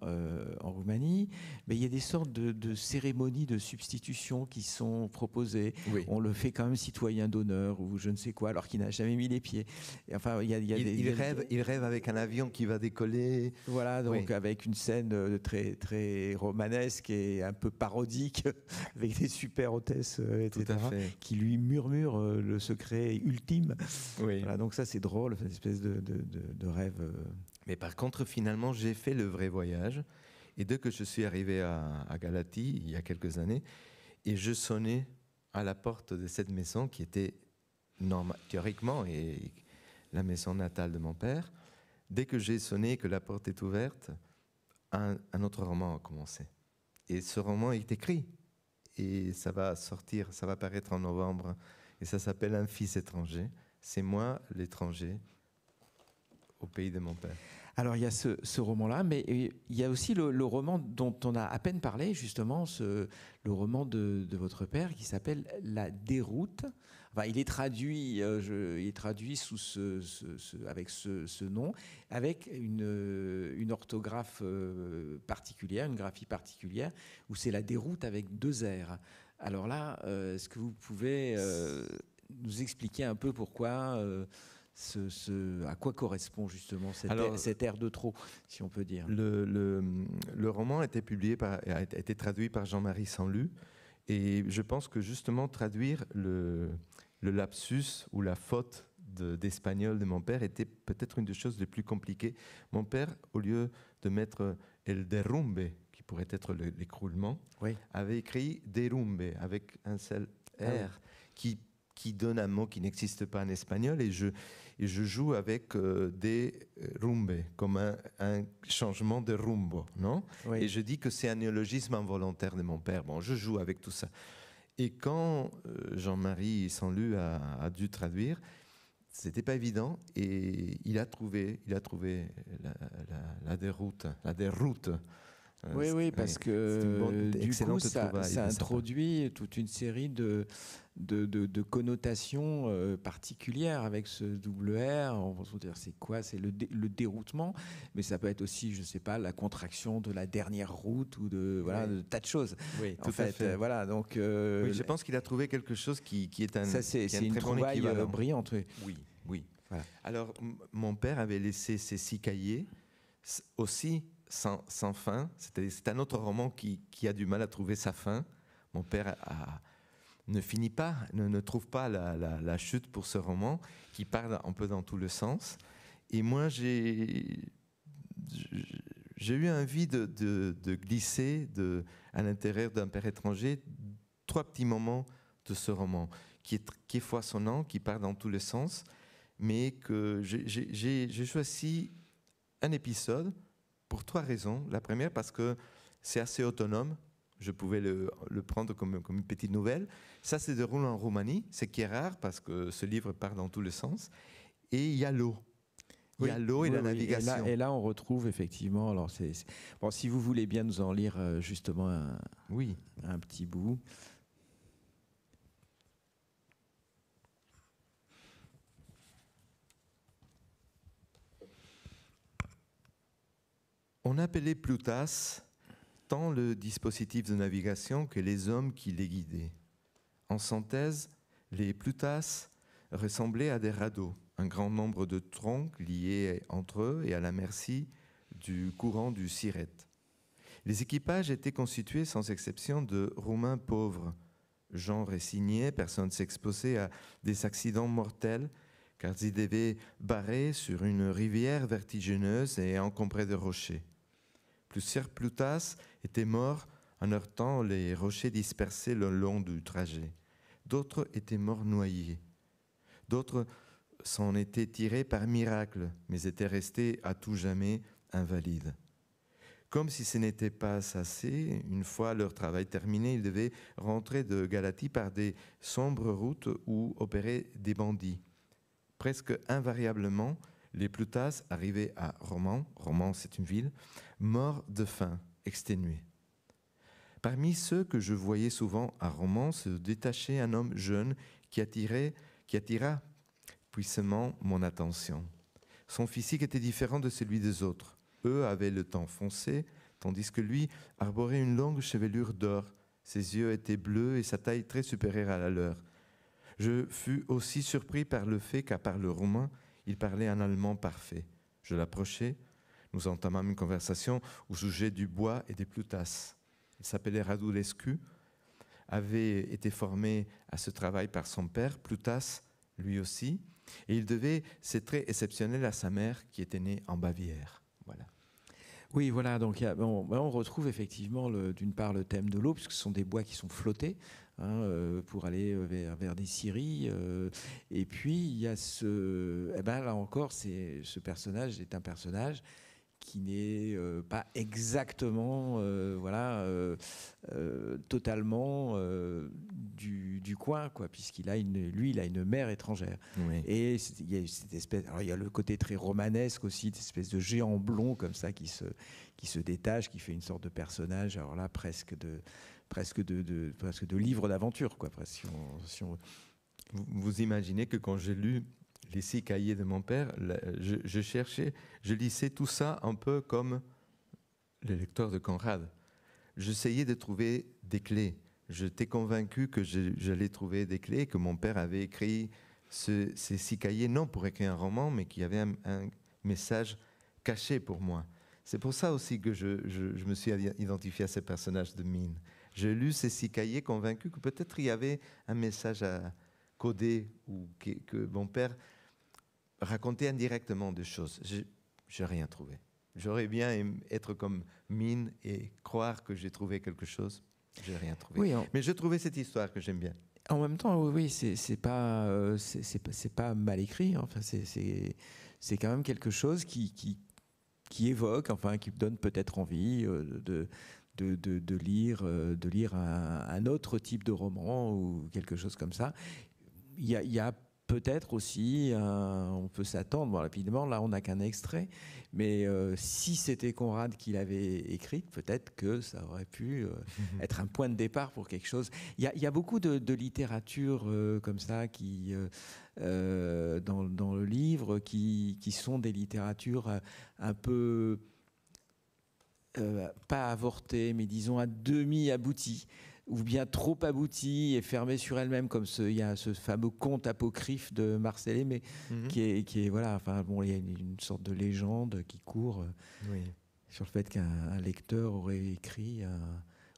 en Roumanie, mais il y a des sortes de cérémonies de substitution qui sont proposées. Oui. On le fait quand même citoyen d'honneur ou je ne sais quoi, alors qu'il n'a jamais mis les pieds. Et enfin, il rêve avec un avion qui va décoller. Voilà, donc avec une scène très, très romanesque et un peu parodique, avec des super hôtesses, etc., qui lui murmurent le secret ultime. Oui. Voilà, donc ça, c'est drôle, une espèce de rêve. Mais par contre, finalement, j'ai fait le vrai voyage. Et dès que je suis arrivé à Galatie, il y a quelques années, et je sonnais à la porte de cette maison qui était théoriquement et la maison natale de mon père. Dès que j'ai sonné, que la porte est ouverte, un autre roman a commencé. Et ce roman est écrit. Et ça va sortir, ça va paraître en novembre. Et ça s'appelle Un fils étranger. C'est moi, l'étranger, au pays de mon père. Alors, il y a ce roman-là, mais il y a aussi le roman dont on a à peine parlé, justement, le roman de votre père qui s'appelle La Déroute. Enfin, il est traduit, sous avec ce nom, avec une orthographe particulière, une graphie particulière, où c'est La Déroute avec 2 R. Alors là, est-ce que vous pouvez nous expliquer un peu pourquoi à quoi correspond justement cet air de trop, si on peut dire. Le roman a été traduit par Jean-Marie Sanlu, et je pense que justement traduire le lapsus ou la faute d'espagnol de mon père était peut-être une des choses les plus compliquées. Mon père, au lieu de mettre el derrumbe, qui pourrait être l'écroulement, oui, avait écrit derrumbe avec un seul R, qui donne un mot qui n'existe pas en espagnol, et je joue avec des rumbe, comme un changement de rumbo, non? Oui. Et je dis que c'est un néologisme involontaire de mon père. Bon, je joue avec tout ça. Et quand Jean-Marie Sanlu a dû traduire, c'était pas évident, et il a trouvé la déroute. Oui, parce que du coup, ça introduit toute une série de connotations particulières avec ce double R. On va se dire, c'est quoi? C'est le déroutement, mais ça peut être aussi, je ne sais pas, la contraction de la dernière route ou de tas de choses. Oui, tout à fait. Voilà, donc, oui, je pense qu'il a trouvé quelque chose qui est un. C'est une trouvaille brillante. Oui. Voilà. Alors, mon père avait laissé ces 6 cahiers aussi. Sans fin. C'est un autre roman qui a du mal à trouver sa fin. Mon père ne trouve pas la chute pour ce roman, qui part un peu dans tous les sens. Et moi, j'ai eu envie de glisser à l'intérieur d'Un père étranger 3 petits moments de ce roman, qui est foisonnant, qui part dans tous les sens, mais que j'ai choisi un épisode pour 3 raisons. La première, parce que c'est assez autonome. Je pouvais le prendre comme une petite nouvelle. Ça se déroule en Roumanie, ce qui est rare parce que ce livre part dans tous les sens. Et il y a l'eau. Il y a l'eau et la navigation. Et là, on retrouve effectivement... Alors bon, si vous voulez bien nous en lire justement un petit bout. On appelait Plutas tant le dispositif de navigation que les hommes qui les guidaient. En synthèse, les Plutas ressemblaient à des radeaux, un grand nombre de troncs liés entre eux et à la merci du courant du Siret. Les équipages étaient constitués sans exception de Roumains pauvres, gens résignés, personne s'exposait à des accidents mortels, car ils devaient barrer sur une rivière vertigineuse et encombrée de rochers. Plusieurs Plutas étaient morts en heurtant les rochers dispersés le long du trajet. D'autres étaient morts noyés. D'autres s'en étaient tirés par miracle, mais étaient restés à tout jamais invalides. Comme si ce n'était pas assez, une fois leur travail terminé, ils devaient rentrer de Galatie par des sombres routes où opéraient des bandits. Presque invariablement, Les Plutas arrivaient à Romans, Romans c'est une ville, morts de faim, exténués. Parmi ceux que je voyais souvent à Romans se détachait un homme jeune qui attira puissamment mon attention. Son physique était différent de celui des autres. Eux avaient le teint foncé, tandis que lui arborait une longue chevelure d'or. Ses yeux étaient bleus et sa taille très supérieure à la leur. Je fus aussi surpris par le fait qu'à part le roumain, il parlait un allemand parfait. Je l'approchai, nous entamâmes une conversation au sujet du bois et des Plutas. Il s'appelait Radulescu, avait été formé à ce travail par son père, Plutas lui aussi, et il devait ses traits exceptionnels à sa mère qui était née en Bavière. Voilà. Oui, voilà, donc on retrouve effectivement d'une part le thème de l'eau, puisque ce sont des bois qui sont flottés pour aller vers des scieries. Et puis il y a là encore, ce personnage est un personnage qui n'est pas exactement totalement du coin, quoi, puisqu'il a il a une mère étrangère. Oui. Et il y a cette espèce, alors il y a le côté très romanesque aussi, cette espèce de géant blond comme ça qui se détache, qui fait une sorte de personnage, alors là presque de livre d'aventure, quoi. Vous imaginez que quand j'ai lu les 6 cahiers de mon père, je lisais tout ça un peu comme les lecteurs de Conrad. J'essayais de trouver des clés. J'étais convaincu que j'allais trouver des clés, que mon père avait écrit ces 6 cahiers, non pour écrire un roman, mais qu'il y avait un message caché pour moi. C'est pour ça aussi que je me suis identifié à ce personnage de Mine. J'ai lu ces 6 cahiers convaincu que peut-être il y avait un message à coder ou que mon père racontait indirectement des choses. Je n'ai rien trouvé. J'aurais bien aimé être comme Mine et croire que j'ai trouvé quelque chose. Je n'ai rien trouvé. Oui, mais je trouvais cette histoire que j'aime bien. En même temps, oui, c'est pas mal écrit. Enfin, c'est quand même quelque chose qui évoque, enfin, qui donne peut-être envie de lire un autre type de roman ou quelque chose comme ça. Il y a peut-être aussi, on peut s'attendre, bon, rapidement, là on n'a qu'un extrait, mais si c'était Conrad qui l'avait écrite, peut-être que ça aurait pu être un point de départ pour quelque chose. Il y a beaucoup de littérature comme ça dans le livre qui sont des littératures un peu, pas avortées, mais disons à demi abouties, ou bien trop aboutie et fermée sur elle-même, comme il y a ce fameux conte apocryphe de Marcel Aimé, qui est voilà, enfin bon, il y a une sorte de légende qui court sur le fait qu'un lecteur aurait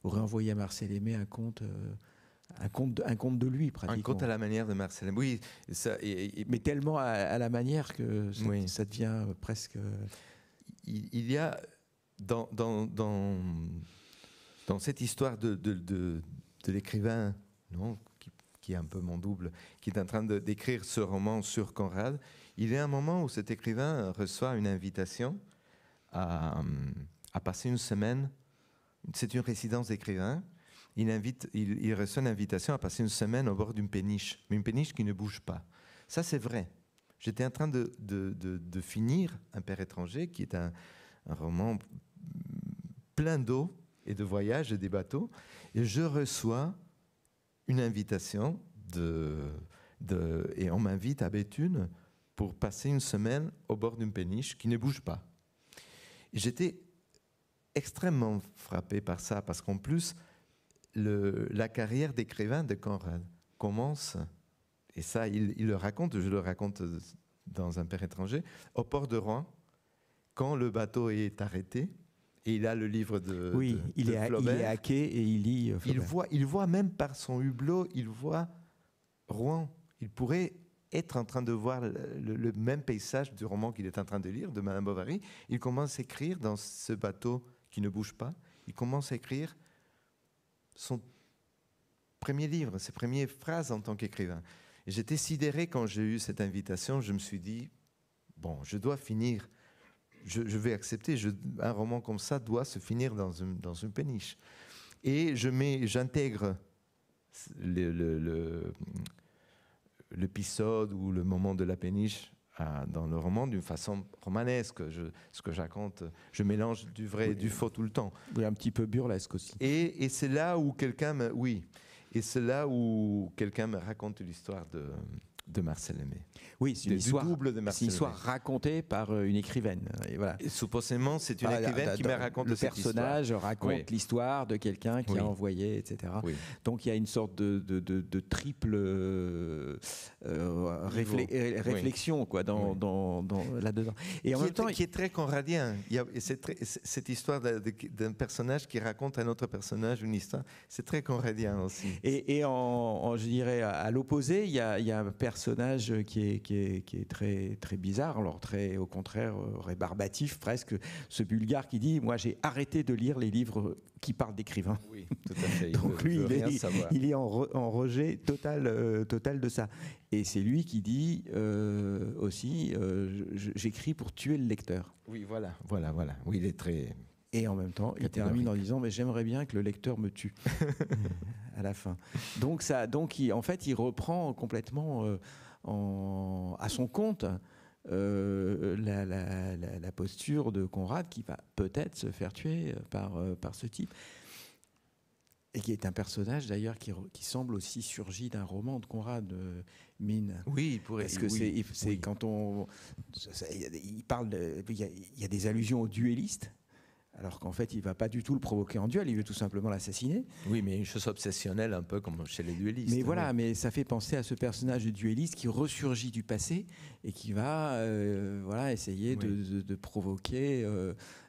envoyé à Marcel Aimé un conte de lui, pratiquement. Un conte à la manière de Marcel Aimé. Oui, mais tellement à la manière que ça devient presque. Il y a dans cette histoire de l'écrivain, qui est un peu mon double, qui est en train d'écrire ce roman sur Conrad, il y a un moment où cet écrivain reçoit une invitation à passer une semaine. C'est une résidence d'écrivain. Il reçoit une invitation à passer une semaine au bord d'une péniche, mais une péniche qui ne bouge pas. Ça, c'est vrai. J'étais en train de finir Un père étranger, qui est un roman plein d'eau et de voyages et des bateaux, et je reçois une invitation et on m'invite à Béthune pour passer une semaine au bord d'une péniche qui ne bouge pas. Et j'étais extrêmement frappé par ça, parce qu'en plus, la carrière d'écrivain de Conrad commence, et ça, il le raconte, je le raconte dans Un père étranger, au port de Rouen, quand le bateau est arrêté. Et il a le livre de il est à quai et il lit Flaubert. Il voit même par son hublot, il voit Rouen. Il pourrait être en train de voir le même paysage du roman qu'il est en train de lire, de Madame Bovary. Il commence à écrire dans ce bateau qui ne bouge pas. Il commence à écrire son premier livre, ses premières phrases en tant qu'écrivain. Et j'étais sidéré quand j'ai eu cette invitation. Je me suis dit, bon, je dois finir. Je vais accepter. Un roman comme ça doit se finir dans une péniche. Et j'intègre l'épisode ou le moment de la péniche dans le roman d'une façon romanesque. Ce que je raconte, je mélange du vrai et du faux tout le temps. Oui, un petit peu burlesque aussi. Et c'est là où quelqu'un me raconte l'histoire de Marcel Aimé. Oui, c'est une histoire, double de Marcel c'est une histoire Aimé. racontée par une écrivaine. Et voilà. Et supposément, c'est une écrivaine qui me raconte le cette personnage histoire. raconte l'histoire de quelqu'un qui a envoyé, etc. Oui. Donc il y a une sorte de triple réflexion quoi, là-dedans. Et en même temps, qui est très conradien. Cette histoire d'un personnage qui raconte à un autre personnage une histoire, c'est très conradien aussi. Et je dirais à l'opposé, il y a un personnage qui est très, très bizarre, alors très au contraire rébarbatif presque, ce Bulgare qui dit « Moi j'ai arrêté de lire les livres qui parlent d'écrivains ». Oui, tout à fait. Donc lui, il est en rejet total de ça. Et c'est lui qui dit aussi j'écris pour tuer le lecteur. Oui, voilà. Oui, il est très... Et en même temps, il termine en disant « Mais j'aimerais bien que le lecteur me tue » à la fin. Donc en fait, il reprend complètement à son compte la posture de Conrad qui va peut-être se faire tuer par ce type. Et qui est un personnage d'ailleurs qui semble aussi surgi d'un roman de Conrad, Mine. Oui, il pourrait. Parce que c'est quand on... Il parle... Il y a des allusions au duelliste, alors qu'en fait, il ne va pas du tout le provoquer en duel, il veut tout simplement l'assassiner. Oui, mais une chose obsessionnelle, un peu comme chez les duellistes. Mais voilà, mais ça fait penser à ce personnage de duelliste qui ressurgit du passé et qui va essayer de provoquer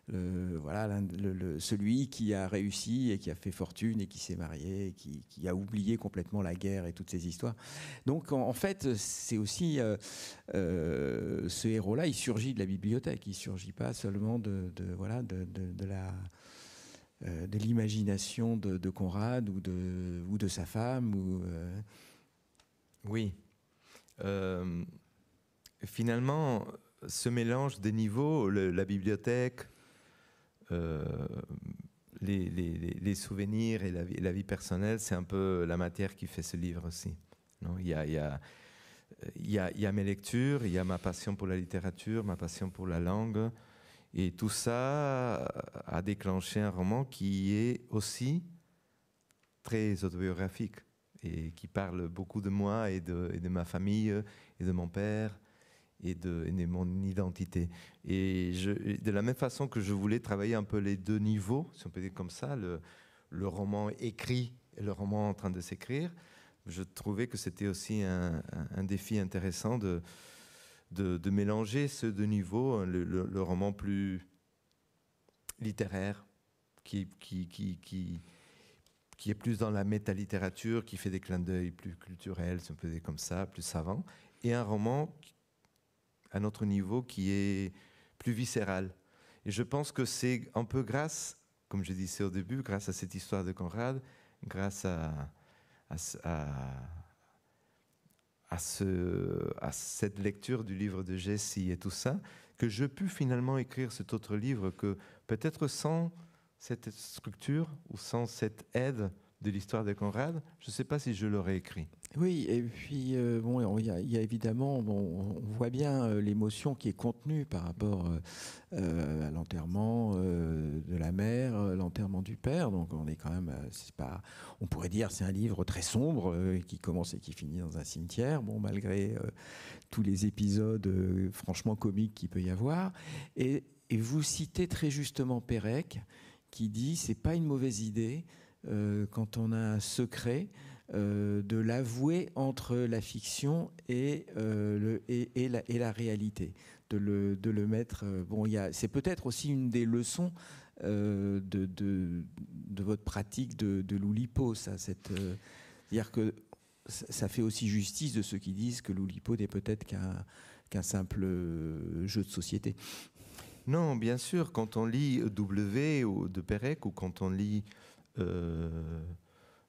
celui qui a réussi et qui a fait fortune et qui s'est marié et qui a oublié complètement la guerre et toutes ces histoires. Donc en fait, c'est aussi ce héros-là, il surgit de la bibliothèque, il ne surgit pas seulement de l'imagination de Conrad ou de sa femme. Oui. Finalement, ce mélange des niveaux, la bibliothèque, les souvenirs et la vie personnelle, c'est un peu la matière qui fait ce livre aussi. Non, il y a mes lectures, il y a ma passion pour la littérature, ma passion pour la langue, et tout ça a déclenché un roman qui est aussi très autobiographique et qui parle beaucoup de moi et de ma famille et de mon père et de mon identité. Et de la même façon que je voulais travailler un peu les deux niveaux, si on peut dire comme ça, le roman écrit et le roman en train de s'écrire, je trouvais que c'était aussi un défi intéressant de mélanger ces deux niveaux, le roman plus littéraire, qui est plus dans la métalittérature, qui fait des clins d'œil plus culturels, si on peut dire comme ça, plus savants, et un roman à notre niveau qui est plus viscéral. Et je pense que c'est un peu grâce, comme je disais au début, grâce à cette histoire de Conrad, grâce à cette lecture du livre de Jessie et tout ça, que je pus finalement écrire cet autre livre que peut-être sans cette structure ou sans cette aide de l'histoire de Conrad, je ne sais pas si je l'aurais écrit. Oui, et puis il y a évidemment, on voit bien l'émotion qui est contenue par rapport à l'enterrement de la mère, l'enterrement du père. Donc on est quand même, on pourrait dire c'est un livre très sombre qui commence et qui finit dans un cimetière. Bon, malgré tous les épisodes franchement comiques qu'il peut y avoir. Et vous citez très justement Pérec qui dit c'est pas une mauvaise idée quand on a un secret. De l'avouer entre la fiction et la réalité, de le mettre. C'est peut-être aussi une des leçons de votre pratique de l'Oulipo, ça. C'est-à-dire que ça fait aussi justice de ceux qui disent que l'Oulipo n'est peut-être qu'un simple jeu de société. Non, bien sûr, quand on lit W de Pérec ou quand on lit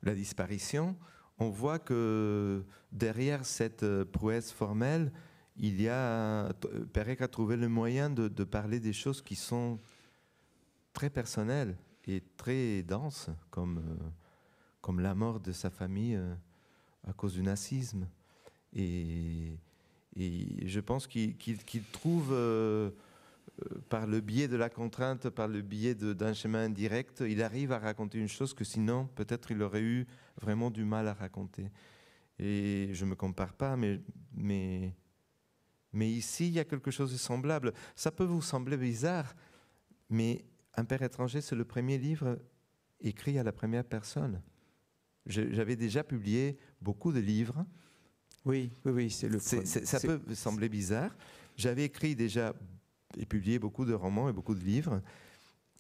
La disparition, on voit que derrière cette prouesse formelle, Pérec a trouvé le moyen de parler des choses qui sont très personnelles et très denses, comme la mort de sa famille à cause du nazisme. Et Et je pense qu'il trouve, par le biais de la contrainte, par le biais d'un chemin indirect, il arrive à raconter une chose que sinon, peut-être, il aurait eu vraiment du mal à raconter. Et je ne me compare pas, mais ici, il y a quelque chose de semblable. Ça peut vous sembler bizarre, mais Un père étranger, c'est le premier livre écrit à la première personne. J'avais déjà publié beaucoup de livres. Oui, c'est le premier. Ça peut sembler bizarre. J'avais écrit déjà et publié beaucoup de romans et beaucoup de livres.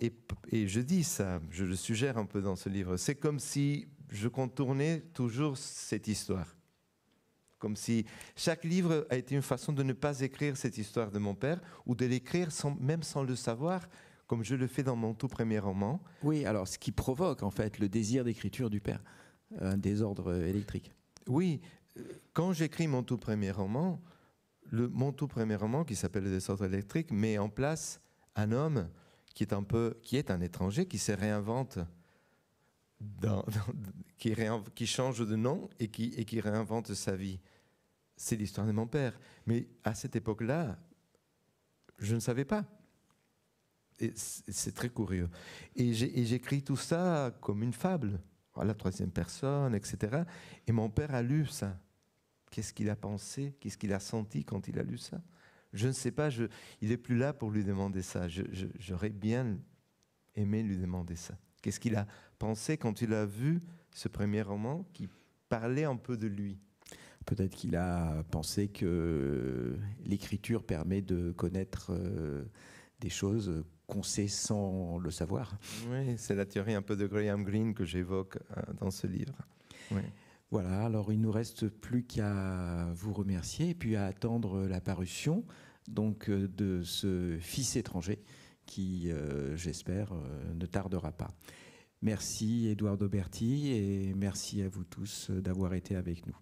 Et je dis ça, je le suggère un peu dans ce livre. C'est comme si je contournais toujours cette histoire. Comme si chaque livre a été une façon de ne pas écrire cette histoire de mon père, ou de l'écrire même sans le savoir, comme je le fais dans mon tout premier roman. Oui, alors ce qui provoque en fait le désir d'écriture du père, un désordre électrique. Oui, quand j'écris mon tout premier roman, qui s'appelle Le désordre électrique, met en place un homme qui est un étranger, qui se réinvente, qui change de nom et qui réinvente sa vie. C'est l'histoire de mon père. Mais à cette époque-là, je ne savais pas. Et c'est très curieux. Et j'écris tout ça comme une fable, à la troisième personne, etc. Et mon père a lu ça. Qu'est-ce qu'il a pensé? Qu'est-ce qu'il a senti quand il a lu ça? Je ne sais pas, il n'est plus là pour lui demander ça. J'aurais bien aimé lui demander ça. Qu'est-ce qu'il a pensé quand il a vu ce premier roman qui parlait un peu de lui? Peut-être qu'il a pensé que l'écriture permet de connaître des choses qu'on sait sans le savoir. Oui, c'est la théorie un peu de Graham Greene que j'évoque dans ce livre. Oui. Voilà, alors il ne nous reste plus qu'à vous remercier et puis à attendre la parution donc, de ce Fils étranger qui, j'espère, ne tardera pas. Merci Édouard Dauberti et merci à vous tous d'avoir été avec nous.